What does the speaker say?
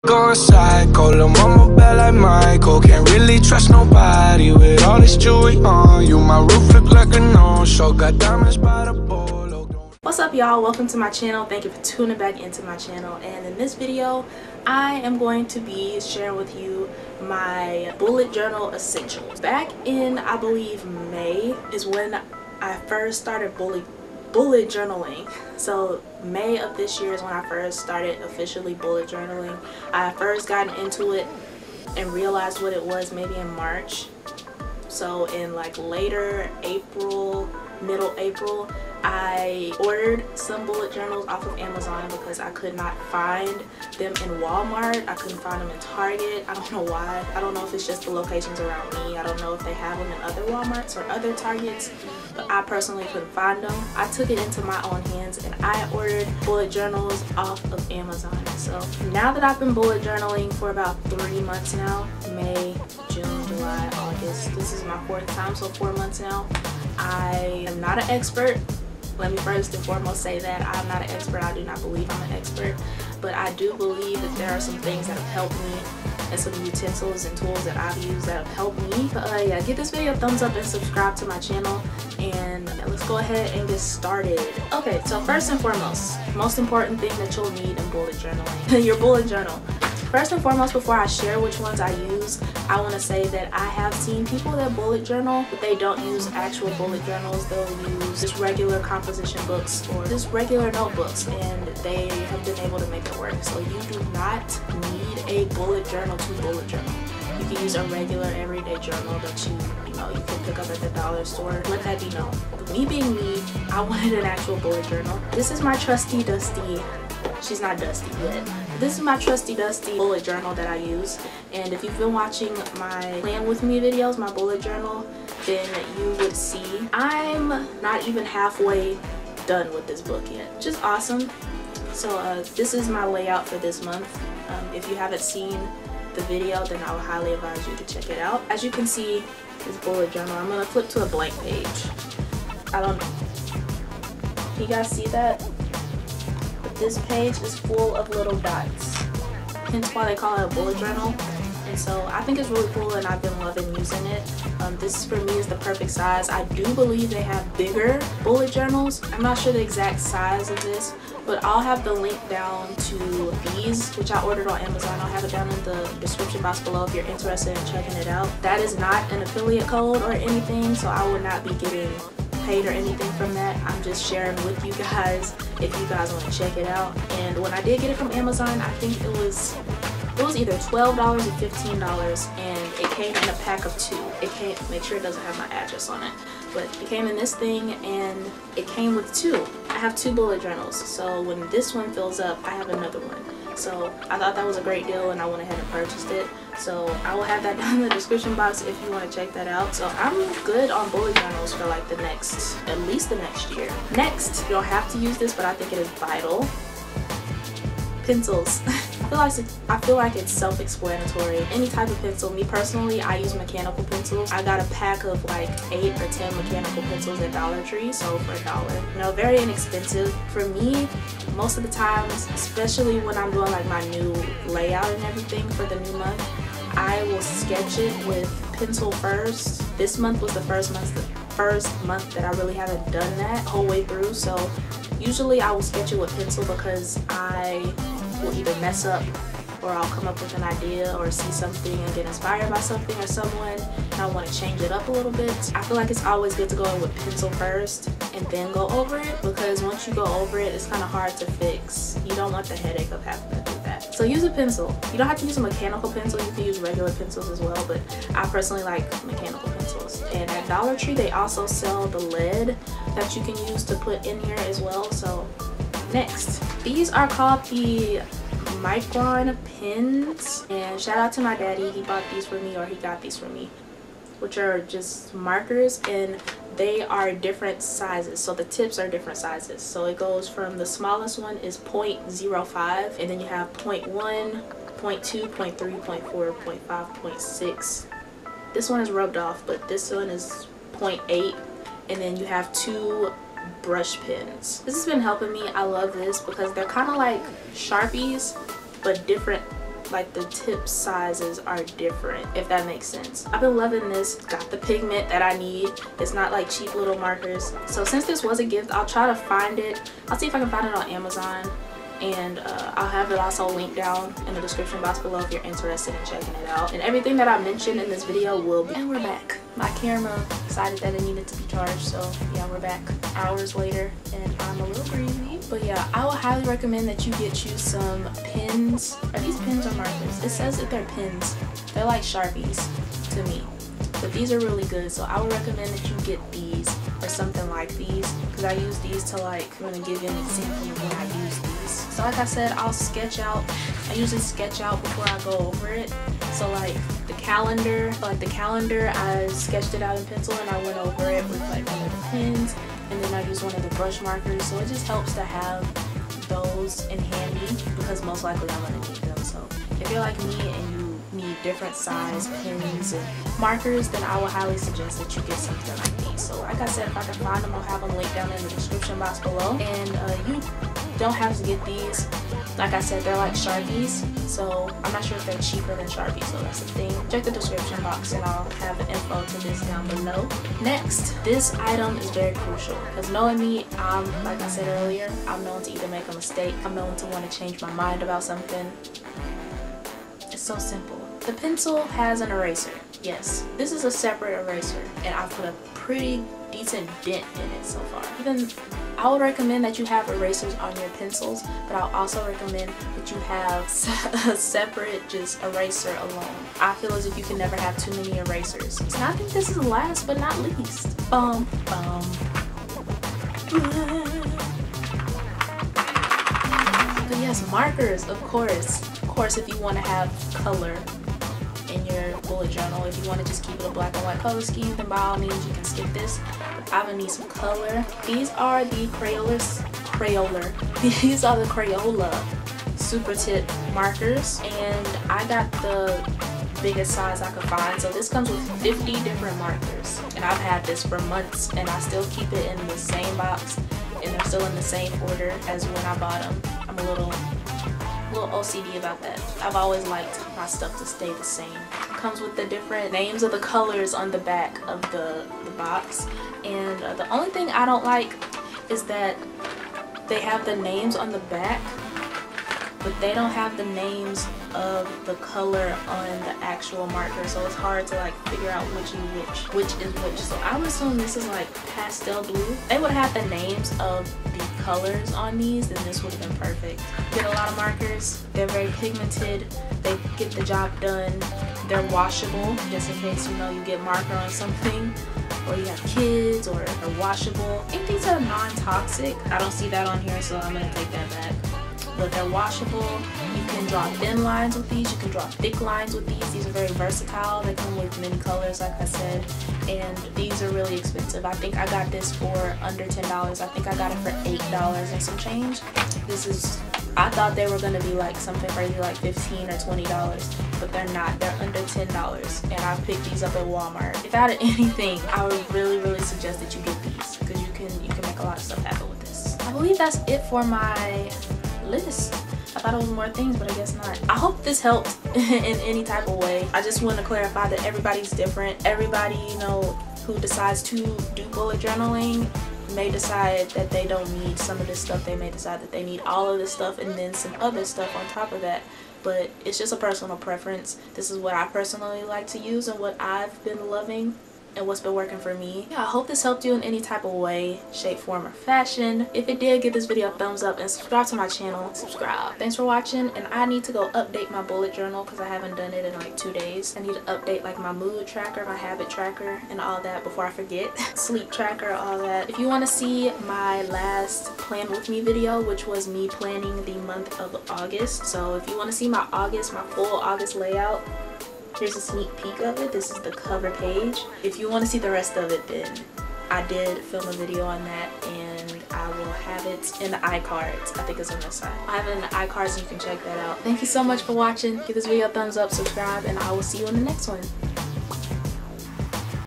Going psycho, lil' mama bad like Michael. Can't really trust nobody with all this jewelry on you. My roof look like a no-show, got diamonds by the bolo. What's up, y'all? Welcome to my channel. Thank you for tuning back into my channel. And in this video, I am going to be sharing with you my bullet journal essentials. Back in, I believe, May is when I first started bullet journaling. So May of this year is when I first started officially bullet journaling. I first gotten into it and realized what it was maybe in March. So in like later April, middle April, I ordered some bullet journals off of Amazon because I could not find them in Walmart. I couldn't find them in Target. I don't know why. I don't know if it's just the locations around me. I don't know if they have them in other Walmarts or other Targets, but I personally couldn't find them. I took it into my own hands and I ordered bullet journals off of Amazon. So now that I've been bullet journaling for about 3 months now, May, June, July, August, this is my 4th time, so 4 months now. I am not an expert. Let me first and foremost say that I'm not an expert. I do not believe I'm an expert, but I do believe that there are some things that have helped me and some utensils and tools that I've used that have helped me. But yeah, give this video a thumbs up and subscribe to my channel, and let's go ahead and get started. Okay, so first and foremost, most important thing that you'll need in bullet journaling, your bullet journal. First and foremost, before I share which ones I use, I want to say that I have seen people that bullet journal, but they don't use actual bullet journals. They'll use just regular composition books or just regular notebooks, and they have been able to make it work. So you do not need a bullet journal to bullet journal. You can use a regular everyday journal that you can pick up at the dollar store. Let that be known. But me being me, I wanted an actual bullet journal. This is my trusty dusty. She's not dusty yet. This is my trusty dusty bullet journal that I use, and if you've been watching my plan with me videos, my bullet journal, then you would see I'm not even halfway done with this book yet, which is awesome. So this is my layout for this month. If you haven't seen the video, then I would highly advise you to check it out. As you can see, this bullet journal, I'm gonna flip to a blank page. I don't know, can you guys see that? This page is full of little dots, hence why they call it a bullet journal. And so I think it's really cool, and I've been loving using it. This for me is the perfect size. I do believe they have bigger bullet journals. I'm not sure the exact size of this, but I'll have the link down to these, which I ordered on Amazon. I'll have it down in the description box below if you're interested in checking it out. That is not an affiliate code or anything, so I will not be getting paid or anything from that. I'm just sharing with you guys if you guys want to check it out. And when I did get it from Amazon, I think it was either $12 or $15, and it came in a pack of 2. It came, make sure it doesn't have my address on it, but it came in this thing and it came with 2. I have 2 bullet journals, so when this one fills up, I have another one. So I thought that was a great deal, and I went ahead and purchased it. So I will have that down in the description box if you want to check that out. So I'm good on bullet journals for like at least the next year. Next, you don't have to use this, but I think it is vital. Pencils. I feel like it's self-explanatory. Any type of pencil. Me personally, I use mechanical pencils. I got a pack of like 8 or 10 mechanical pencils at Dollar Tree, so for $1. You know, very inexpensive. For me, most of the times, especially when I'm doing like my new layout and everything for the new month, I will sketch it with pencil first. This month was the first month that I really haven't done that whole way through, so usually I will sketch it with pencil because I will either mess up or I'll come up with an idea or see something and get inspired by something or someone, and I want to change it up a little bit. I feel like it's always good to go in with pencil first and then go over it, because once you go over it, it's kind of hard to fix. You don't want the headache of having to do that. So use a pencil. You don't have to use a mechanical pencil. You can use regular pencils as well, but I personally like mechanical pencils. And at Dollar Tree, they also sell the lead that you can use to put in here as well. So next, these are called the Micron pens, and shout out to my daddy. He bought these for me, or he got these for me, which are just markers, and they are different sizes. So the tips are different sizes. So it goes from, the smallest one is 0.05, and then you have 0.1, 0.2, 0.3, 0.4, 0.5, 0.6. This one is rubbed off, but this one is 0.8, and then you have 2 brush pens. This has been helping me. I love this because they're kind of like Sharpies, but different like the tip sizes are different, if that makes sense. I've been loving this. Got the pigment that I need. It's not like cheap little markers. So since this was a gift, I'll try to find it. I'll see if I can find it on Amazon, and I'll have it also linked down in the description box below if you're interested in checking it out. And everything that I mentioned in this video will be. And we're back. My camera decided that it needed to be charged, so yeah, we're back hours later and I'm a little greasy. But yeah, I would highly recommend that you get you some pins. Are these pins or markers? It says that they're pins. They're like Sharpies to me, but these are really good, so I would recommend that you get these or something like these, because I use these to, like, I'm gonna give you an example of when I use these. So like I said, I'll sketch out. I usually sketch out before I go over it. So like the calendar, I sketched it out in pencil and I went over it with like one of the pens, and then I used one of the brush markers. So it just helps to have those in handy, because most likely I'm gonna need them. So if you're like me and you need different size pens and markers, then I would highly suggest that you get something like these. So like I said, if I can find them, I'll have them linked down in the description box below. And you don't have to get these. Like I said, they're like Sharpies, so I'm not sure if they're cheaper than Sharpies, so that's the thing. Check the description box and I'll have the info to this down below. Next, this item is very crucial, because knowing me, like I said earlier, I'm known to either make a mistake, I'm known to want to change my mind about something. It's so simple. The pencil has an eraser. Yes, this is a separate eraser, and I've put a pretty decent dent in it so far. Even I would recommend that you have erasers on your pencils, but I'll also recommend that you have a separate just eraser alone. I feel as if you can never have too many erasers. And I think this is last but not least. But yes, markers, of course. Of course, if you want to have color in your bullet journal, if you want to just keep it a black and white color scheme, then by all means you can skip this. But I'm gonna need some color. These are the These are the Crayola Supertip markers, and I got the biggest size I could find. So this comes with 50 different markers, and I've had this for months, and I still keep it in the same box, and they're still in the same order as when I bought them. I'm a little OCD about that. I've always liked my stuff to stay the same. It comes with the different names of the colors on the back of the box, and the only thing I don't like is that they have the names on the back, but they don't have the names of the color on the actual marker, so it's hard to like figure out which is which. So I would assume this is like pastel blue. They would have the names of the colors on these, then this would have been perfect. Get a lot of markers. They're very pigmented. They get the job done. They're washable, just in case, you know, you get marker on something, or you have kids, or they're washable. I think these are non-toxic. I don't see that on here, so I'm gonna take that back. But they're washable. You can draw thin lines with these, you can draw thick lines with these. These are very versatile. They come with many colors, like I said, and these are really expensive. I think I got this for under $10. I think I got it for $8 and some change. I thought they were gonna be like something crazy like $15 or $20, but they're not. They're under $10, and I picked these up at Walmart. If out of anything, I would really suggest that you get these, because you can make a lot of stuff happen with this. I believe that's it for my list. I thought it was more things, but I guess not. I hope this helped in any type of way. I just want to clarify that everybody's different. Everybody, you know, who decides to do bullet journaling may decide that they don't need some of this stuff. They may decide that they need all of this stuff and then some other stuff on top of that. But it's just a personal preference. This is what I personally like to use and what I've been loving and what's been working for me. Yeah, I hope this helped you in any type of way, shape, form, or fashion. If it did, give this video a thumbs up and subscribe to my channel. Subscribe. Thanks for watching, and I need to go update my bullet journal because I haven't done it in like 2 days. I need to update like my mood tracker, my habit tracker, and all that before I forget. Sleep tracker, all that. If you want to see my last plan with me video, which was me planning the month of August, so if you want to see my full August layout, here's a sneak peek of it. This is the cover page. If you want to see the rest of it, then I did film a video on that, and I will have it in the iCards. I think it's on this side. I have it in the iCards, and you can check that out. Thank you so much for watching. Give this video a thumbs up, subscribe, and I will see you in the next one.